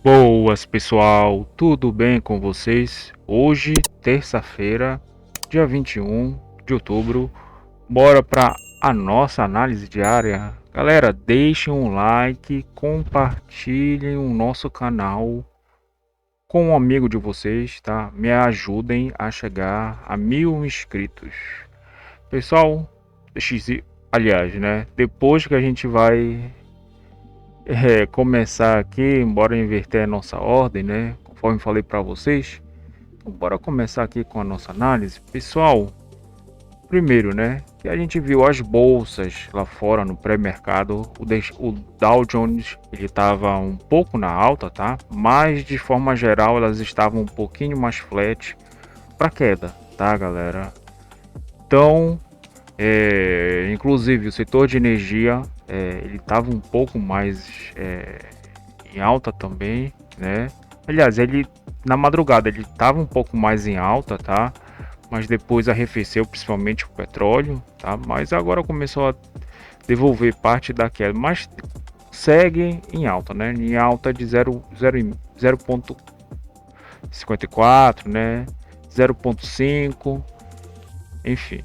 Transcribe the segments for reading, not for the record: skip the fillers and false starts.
Boas, pessoal, tudo bem com vocês? Hoje, terça-feira, dia 21 de outubro, bora para a nossa análise diária. Galera, deixem um like, compartilhem o nosso canal com um amigo de vocês, tá? Me ajudem a chegar a 1000 inscritos. Pessoal, aliás, né? Depois que a gente vai começar aqui, embora inverter a nossa ordem, né? Conforme falei para vocês, então bora começar aqui com a nossa análise. Pessoal, primeiro, né? Que a gente viu as bolsas lá fora no pré-mercado, o Dow Jones ele estava um pouco na alta, tá? Mas de forma geral elas estavam um pouquinho mais flat para queda, tá, galera? Então, inclusive o setor de energia ele estava um pouco mais em alta também, né? Aliás, ele na madrugada ele estava um pouco mais em alta, tá? Mas depois arrefeceu, principalmente o petróleo, tá? Mas agora começou a devolver parte da queda, mas segue em alta, né? Em alta de 0,54, né? 0,5, enfim.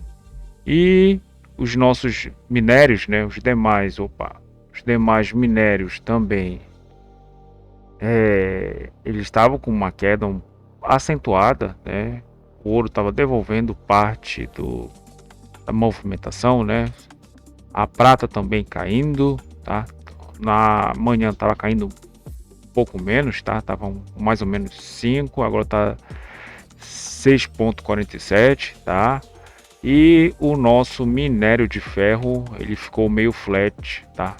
E os nossos minérios, né? Os demais minérios também eles estavam com uma queda acentuada, né? O ouro estava devolvendo parte da movimentação, né? A prata também caindo, tá? Na manhã estava caindo um pouco menos, tá? Tava mais ou menos 5, agora tá 6,47, tá? E o nosso minério de ferro, ele ficou meio flat, tá?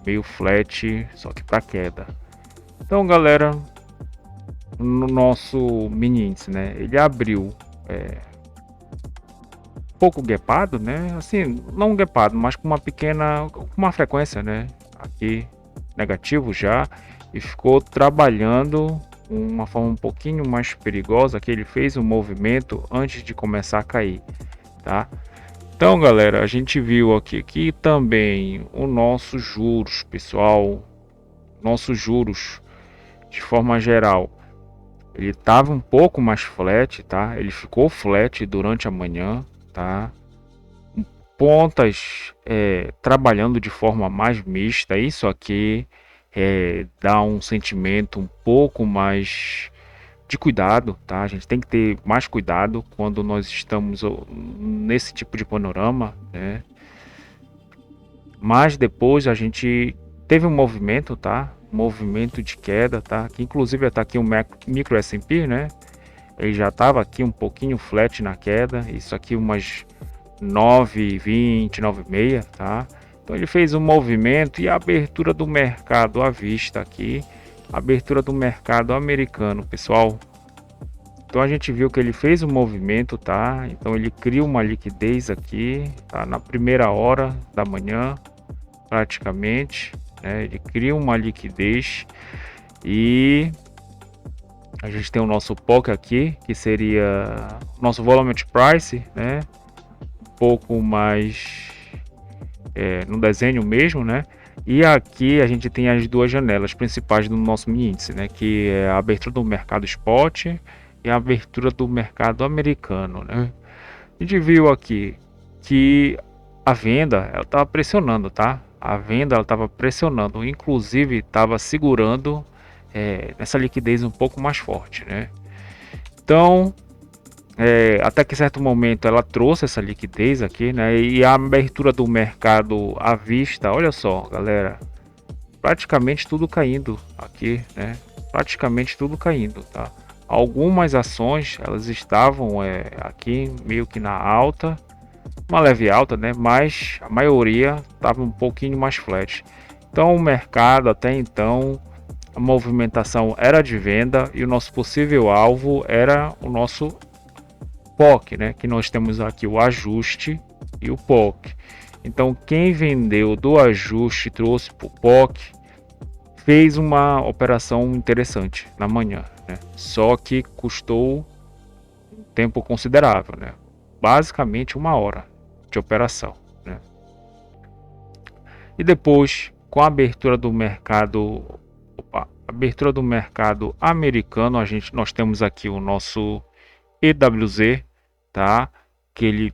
Meio flat, só que para queda. Então, galera, no nosso mini índice, né? Ele abriu pouco gapado, né? Assim, não gapado, mas com uma frequência, né? Aqui negativo já e ficou trabalhando uma forma um pouquinho mais perigosa, que ele fez um movimento antes de começar a cair, tá? Então, galera, a gente viu aqui também o nosso juros, pessoal, nossos juros de forma geral. Ele estava um pouco mais flat, tá? Ele ficou flat durante a manhã, tá? Pontas trabalhando de forma mais mista. Isso aqui dá um sentimento um pouco mais de cuidado, tá? A gente tem que ter mais cuidado quando nós estamos nesse tipo de panorama, né? Mas depois a gente teve um movimento, tá? Movimento de queda, tá? Que inclusive está aqui o micro S&P, né? Ele já estava aqui um pouquinho flat na queda, isso aqui umas 9,20, 9,6, tá? Então ele fez um movimento e a abertura do mercado à vista aqui, abertura do mercado americano, pessoal. Então a gente viu que ele fez um movimento, tá? Então ele cria uma liquidez aqui, tá? Na primeira hora da manhã, praticamente, né? Ele cria uma liquidez e a gente tem o nosso POC aqui, que seria o nosso Volume Price, né? Um pouco mais no desenho mesmo, né? E aqui a gente tem as duas janelas principais do nosso mini índice, né? Que é a abertura do mercado spot e a abertura do mercado americano, né? A gente viu aqui que a venda ela estava pressionando, tá? A venda ela estava pressionando, inclusive estava segurando nessa liquidez um pouco mais forte, né? Então, até que certo momento ela trouxe essa liquidez aqui, né? E a abertura do mercado à vista, olha só, galera, praticamente tudo caindo aqui, né? Praticamente tudo caindo, tá? Algumas ações elas estavam aqui meio que na alta, uma leve alta, né? Mas a maioria estava um pouquinho mais flat. Então o mercado até então a movimentação era de venda e o nosso possível alvo era o nosso POC, né? Que nós temos aqui o ajuste e o POC. Então quem vendeu do ajuste trouxe para o POC fez uma operação interessante na manhã, né? Só que custou um tempo considerável, né? Basicamente uma hora de operação, né? E depois, com a abertura do mercado Abertura do mercado americano, nós temos aqui o nosso EWZ, tá? Que ele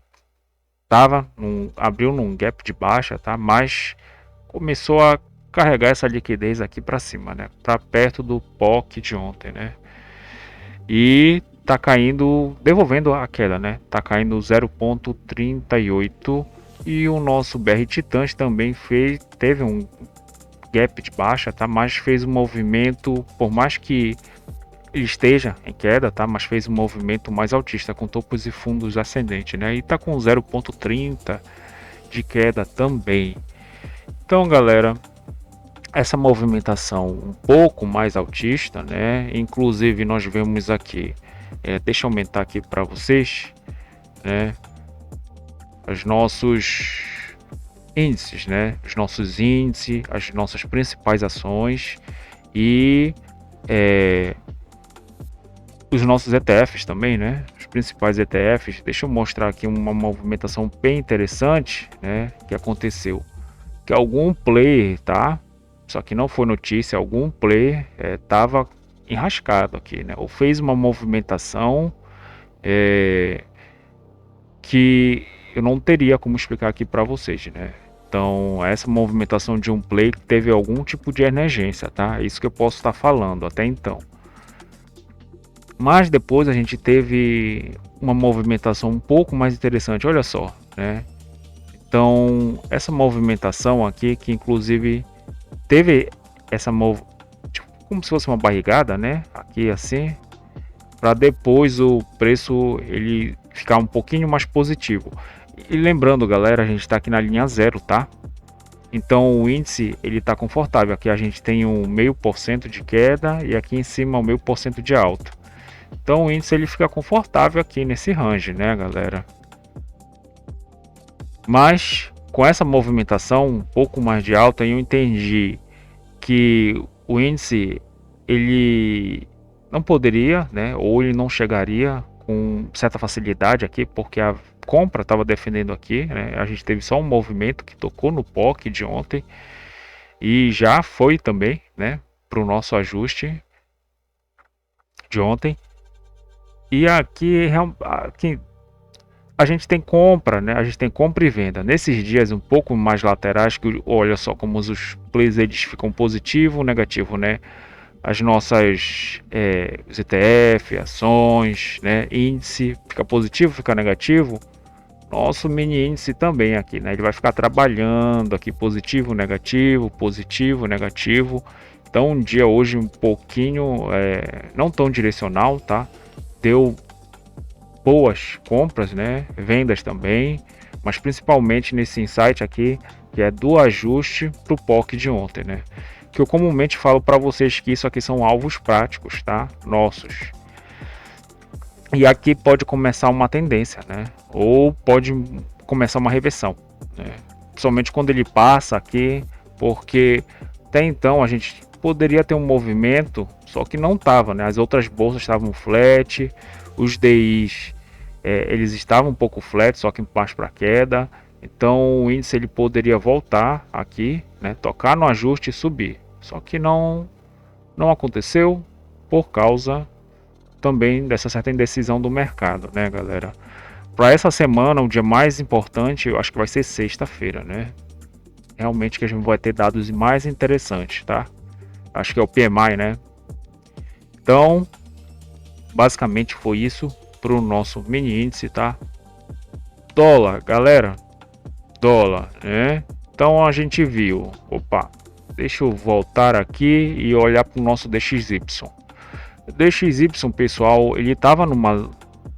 abriu num gap de baixa, tá? Mas começou a carregar essa liquidez aqui para cima, né? Para perto do POC de ontem, né? E tá caindo, devolvendo a queda, né? Tá caindo 0,38 e o nosso BR Titãs também teve um gap de baixa, tá? Mas fez um movimento, por mais que ele esteja em queda, tá? Mas fez um movimento mais altista, com topos e fundos ascendente, né? E tá com 0,30 de queda também. Então, galera, essa movimentação um pouco mais altista, né? Inclusive nós vemos aqui, deixa eu aumentar aqui para vocês, né? Os nossos índices, né? Os nossos índices, as nossas principais ações e os nossos ETFs também, né? Os principais ETFs. Deixa eu mostrar aqui uma movimentação bem interessante, né? Que aconteceu. Que algum player, tá? Só que não foi notícia, algum player estava enrascado aqui, né? Ou fez uma movimentação que eu não teria como explicar aqui para vocês, né? Então, essa movimentação de um player teve algum tipo de emergência, tá? Isso que eu posso estar falando até então. Mas depois a gente teve uma movimentação um pouco mais interessante, olha só, né? Então, essa movimentação aqui, que inclusive teve essa tipo, como se fosse uma barrigada, né? Aqui assim, para depois o preço ele ficar um pouquinho mais positivo. E lembrando, galera, a gente está aqui na linha zero, tá? Então o índice ele está confortável. Aqui a gente tem um 0,5% de queda e aqui em cima um 0,5% de alta. Então o índice ele fica confortável aqui nesse range, né, galera? Mas com essa movimentação um pouco mais de alta, eu entendi que o índice ele não poderia, né, ou ele não chegaria com certa facilidade aqui, porque a compra estava defendendo aqui, né? A gente teve só um movimento que tocou no POC de ontem e já foi também, né, para o nosso ajuste de ontem. E aqui a gente tem compra, né? A gente tem compra e venda. Nesses dias um pouco mais laterais, que olha só como os plays eles ficam positivo, negativo, né? As nossas os ETF, ações, né? Índice fica positivo, fica negativo. Nosso mini índice também aqui, né? Ele vai ficar trabalhando aqui positivo, negativo, negativo. Então um dia hoje um pouquinho não tão direcional, tá? Deu boas compras, né? Vendas também, mas principalmente nesse insight aqui, que é do ajuste para o POC de ontem, né? Que eu comumente falo para vocês que isso aqui são alvos práticos, tá? Nossos. E aqui pode começar uma tendência, né? Ou pode começar uma reversão, né? Principalmente quando ele passa aqui, porque até então a gente poderia ter um movimento, só que não estava, né? As outras bolsas estavam flat, os DIs eles estavam um pouco flat, só que mais para queda. Então o índice ele poderia voltar aqui, né? Tocar no ajuste e subir. Só que não aconteceu por causa também dessa certa indecisão do mercado, né, galera? Para essa semana, o dia mais importante, eu acho que vai ser sexta-feira, né? Realmente que a gente vai ter dados mais interessantes, tá? Acho que é o PMI, né? Então, basicamente foi isso para o nosso mini índice, tá? Dólar, galera, dólar, né? Então a gente viu, opa, deixa eu voltar aqui e olhar para o nosso DXY. O DXY, pessoal, ele estava numa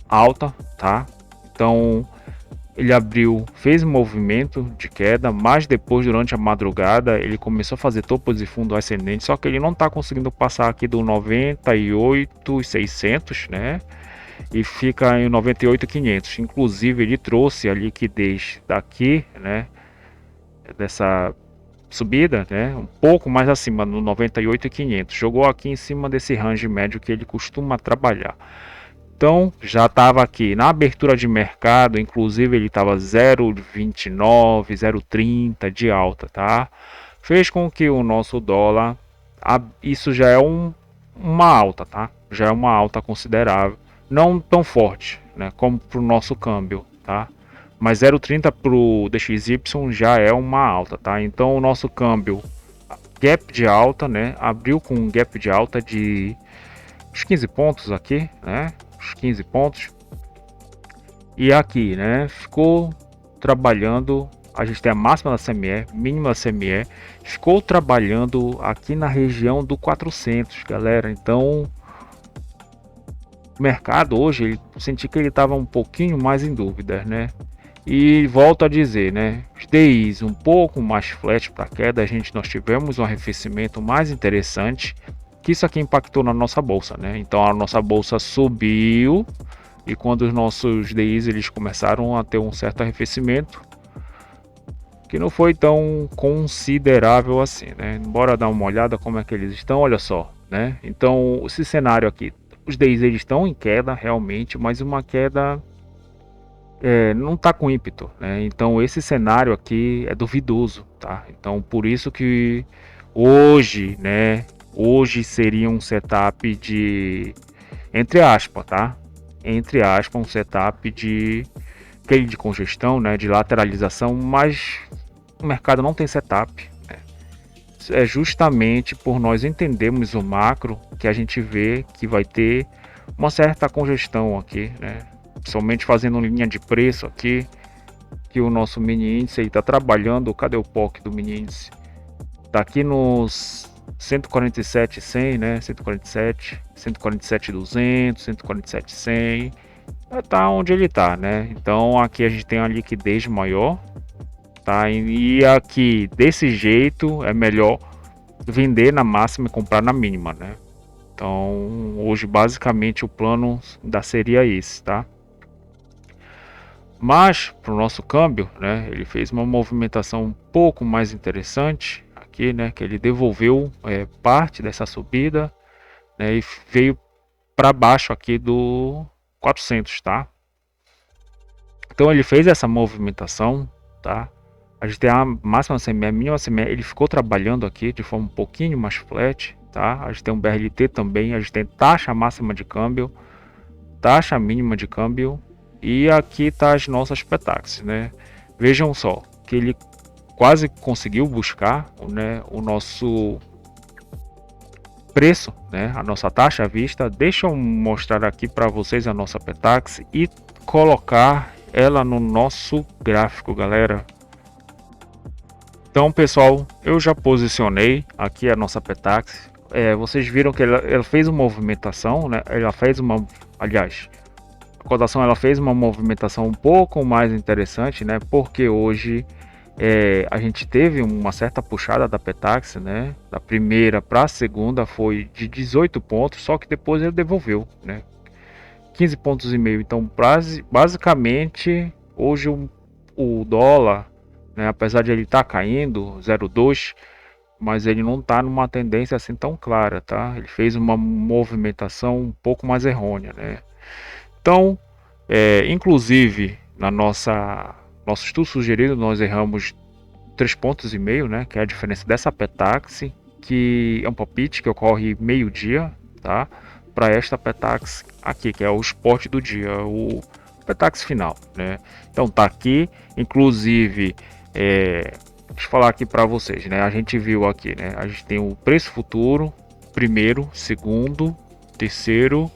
alta, tá? Então ele abriu, fez um movimento de queda, mas depois durante a madrugada ele começou a fazer topos e fundo ascendente, só que ele não está conseguindo passar aqui do 98,600, né? E fica em 98,500. Inclusive ele trouxe a liquidez daqui, né? Dessa subida, né? Um pouco mais acima do 98,500. Jogou aqui em cima desse range médio que ele costuma trabalhar. Então já estava aqui na abertura de mercado, inclusive ele estava 0,29, 0,30 de alta, tá? Fez com que o nosso dólar Isso já é uma alta, tá? Já é uma alta considerável, não tão forte, né, como para o nosso câmbio, tá? Mas 0,30 para o DXY já é uma alta, tá? Então o nosso câmbio gap de alta, né? Abriu com um gap de alta de uns 15 pontos aqui, né? Uns 15 pontos. E aqui, né? Ficou trabalhando. A gente tem a máxima da CME, mínima da CME. Ficou trabalhando aqui na região do 400, galera. Então, o mercado hoje, eu senti que ele estava um pouquinho mais em dúvida, né? E volto a dizer, né? Os DIs um pouco mais flat para queda, nós tivemos um arrefecimento mais interessante, que isso aqui impactou na nossa bolsa, né? Então a nossa bolsa subiu e quando os nossos DIs eles começaram a ter um certo arrefecimento, que não foi tão considerável assim, né? Bora dar uma olhada como é que eles estão, olha só, né? Então esse cenário aqui, os DIs eles estão em queda realmente, mas uma queda não está com ímpeto, né? Então esse cenário aqui é duvidoso, tá? Então por isso que hoje, né? Hoje seria um setup de, entre aspas, tá? Entre aspas, um setup de aquele de congestão, né? De lateralização, mas o mercado não tem setup, né? É justamente por nós entendermos o macro que a gente vê que vai ter uma certa congestão aqui, né? Somente fazendo linha de preço aqui, que o nosso mini índice está trabalhando. Cadê o POC do mini índice? Tá aqui nos 147,100, né? 147, 147,200, 147,100. Tá onde ele tá, né? Então aqui a gente tem a liquidez maior, tá? E aqui desse jeito é melhor vender na máxima e comprar na mínima, né? Então hoje basicamente o plano seria esse, tá? Mas para o nosso câmbio, né, ele fez uma movimentação um pouco mais interessante aqui, né, que ele devolveu parte dessa subida, né, e veio para baixo aqui do 400, tá? Então ele fez essa movimentação, tá? A gente tem a máxima CME, a mínima CME, ele ficou trabalhando aqui de forma um pouquinho mais flat, tá? A gente tem um BRLT também, a gente tem taxa máxima de câmbio, taxa mínima de câmbio. E aqui tá as nossas Petax, né? Vejam só que ele quase conseguiu buscar, né, o nosso preço, né, a nossa taxa à vista. Deixa eu mostrar aqui para vocês a nossa Petax e colocar ela no nosso gráfico, galera. Então, pessoal, eu já posicionei aqui a nossa Petax. Vocês viram que ela fez uma movimentação, né? Ela fez uma, aliás, a cotação ela fez uma movimentação um pouco mais interessante, né? Porque hoje a gente teve uma certa puxada da Petax, né? Da primeira para a segunda foi de 18 pontos, só que depois ele devolveu, né? 15 pontos e meio. Então, basicamente, hoje o dólar, né? Apesar de ele estar caindo 0,2, mas ele não está numa tendência assim tão clara, tá? Ele fez uma movimentação um pouco mais errônea, né? Então, inclusive, nosso estudo sugerido, nós erramos 3,5 pontos, né? Que é a diferença dessa Petax, que é um palpite que ocorre meio-dia, tá? Para esta Petax aqui, que é o spot do dia, o Petax final, né? Então tá aqui, inclusive, deixa eu falar aqui para vocês, né? A gente viu aqui, né? A gente tem o preço futuro, primeiro, segundo, terceiro,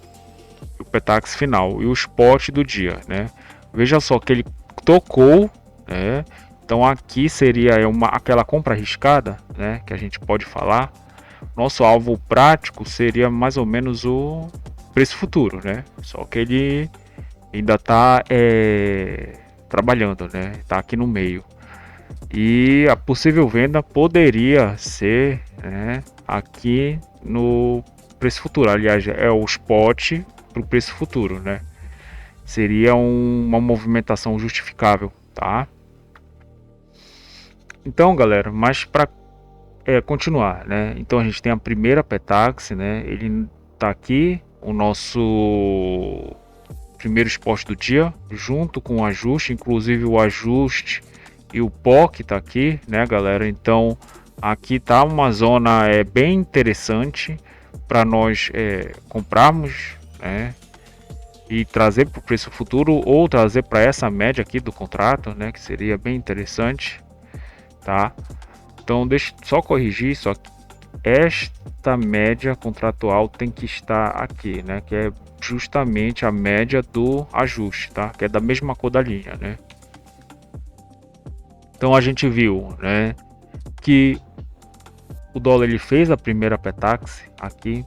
o Petax final e o spot do dia, né? Veja só que ele tocou, né? Então aqui seria aquela compra arriscada, né? Que a gente pode falar. Nosso alvo prático seria mais ou menos o preço futuro, né? Só que ele ainda está trabalhando, né? Está aqui no meio. E a possível venda poderia ser, né, aqui no preço futuro. Aliás, é o spot para o preço futuro, né? Seria uma movimentação justificável, tá? Então, galera, mas para continuar, né? Então a gente tem a primeira Petax, né? Ele tá aqui, o nosso primeiro spot do dia, junto com o ajuste, inclusive o ajuste e o POC tá aqui, né, galera? Então aqui tá uma zona bem interessante para nós comprarmos, né? E trazer para o preço futuro ou trazer para essa média aqui do contrato, né? Que seria bem interessante, tá? Então deixa eu só corrigir, só que esta média contratual tem que estar aqui, né? Que é justamente a média do ajuste, tá? Que é da mesma cor da linha, né? Então a gente viu, né? Que o dólar ele fez a primeira petax aqui,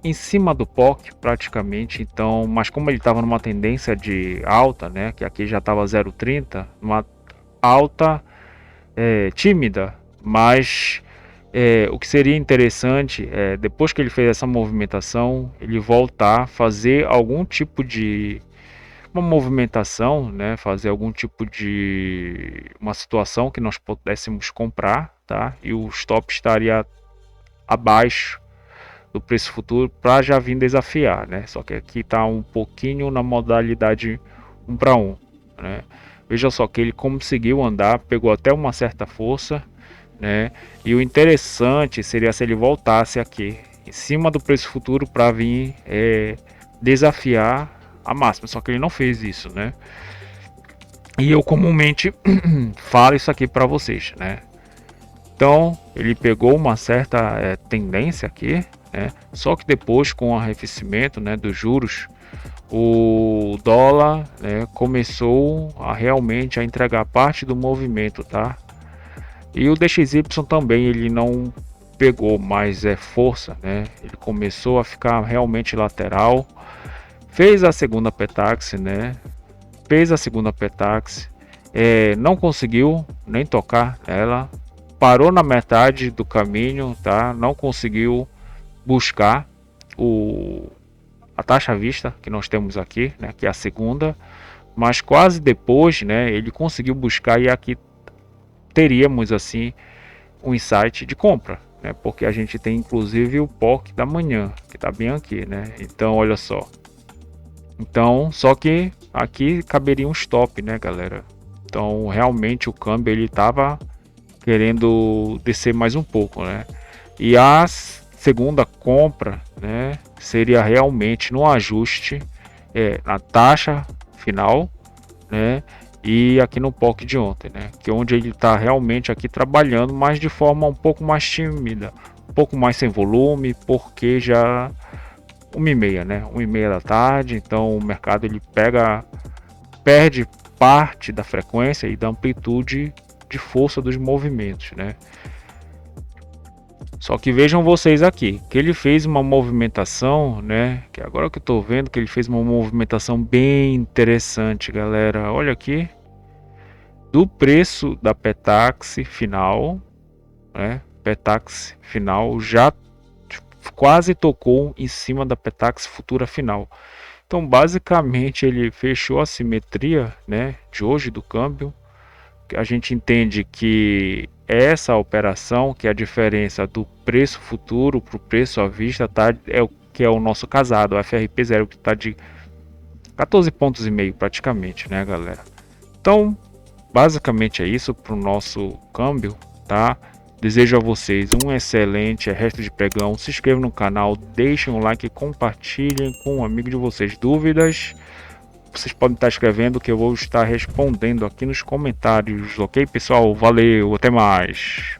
em cima do POC praticamente, então, mas como ele estava numa tendência de alta, né, que aqui já estava 0,30, uma alta tímida, mas o que seria interessante é depois que ele fez essa movimentação, ele voltar a fazer algum tipo de uma movimentação, né, fazer algum tipo de uma situação que nós pudéssemos comprar, tá? E o stop estaria abaixo do preço futuro para já vir desafiar, né? Só que aqui está um pouquinho na modalidade 1 para 1, né? Veja só que ele conseguiu andar, pegou até uma certa força, né? E o interessante seria se ele voltasse aqui em cima do preço futuro para vir desafiar a máxima, só que ele não fez isso, né? E eu comumente falo isso aqui para vocês, né? Então ele pegou uma certa tendência aqui, né? Só que depois com o arrefecimento, né, dos juros, o dólar, né, começou a realmente a entregar parte do movimento, tá? E o DXY também ele não pegou mais força, né? Ele começou a ficar realmente lateral. Fez a segunda petax, né? Fez a segunda petax, não conseguiu nem tocar ela, parou na metade do caminho, tá? Não conseguiu buscar a taxa à vista que nós temos aqui, né? Que é a segunda, mas quase depois, né? Ele conseguiu buscar e aqui teríamos assim um insight de compra, né? Porque a gente tem inclusive o POC da manhã que está bem aqui, né? Então olha só. Então, só que aqui caberia um stop, né, galera? Então, realmente o câmbio ele tava querendo descer mais um pouco, né? E a segunda compra, né, seria realmente no ajuste na taxa final, né? E aqui no POC de ontem, né? Que é onde ele está realmente aqui trabalhando, mas de forma um pouco mais tímida, um pouco mais sem volume, porque já 1h30, né? 1h30 da tarde, então o mercado ele perde parte da frequência e da amplitude de força dos movimentos, né? Só que vejam vocês aqui, que ele fez uma movimentação, né? Que agora que eu tô vendo que ele fez uma movimentação bem interessante, galera. Olha aqui, do preço da Petax final, né? Petax final já quase tocou em cima da Petax futura final. Então, basicamente, ele fechou a simetria, né, de hoje do câmbio. A gente entende que essa operação, que é a diferença do preço futuro para o preço à vista, tá, é o que é o nosso casado, o FRP0, que está de 14,5 pontos praticamente, né, galera? Então, basicamente é isso para o nosso câmbio, tá? Desejo a vocês um excelente resto de pregão. Se inscrevam no canal, deixem um like e compartilhem com um amigo de vocês. Dúvidas, vocês podem estar escrevendo que eu vou estar respondendo aqui nos comentários, ok, pessoal? Valeu, até mais!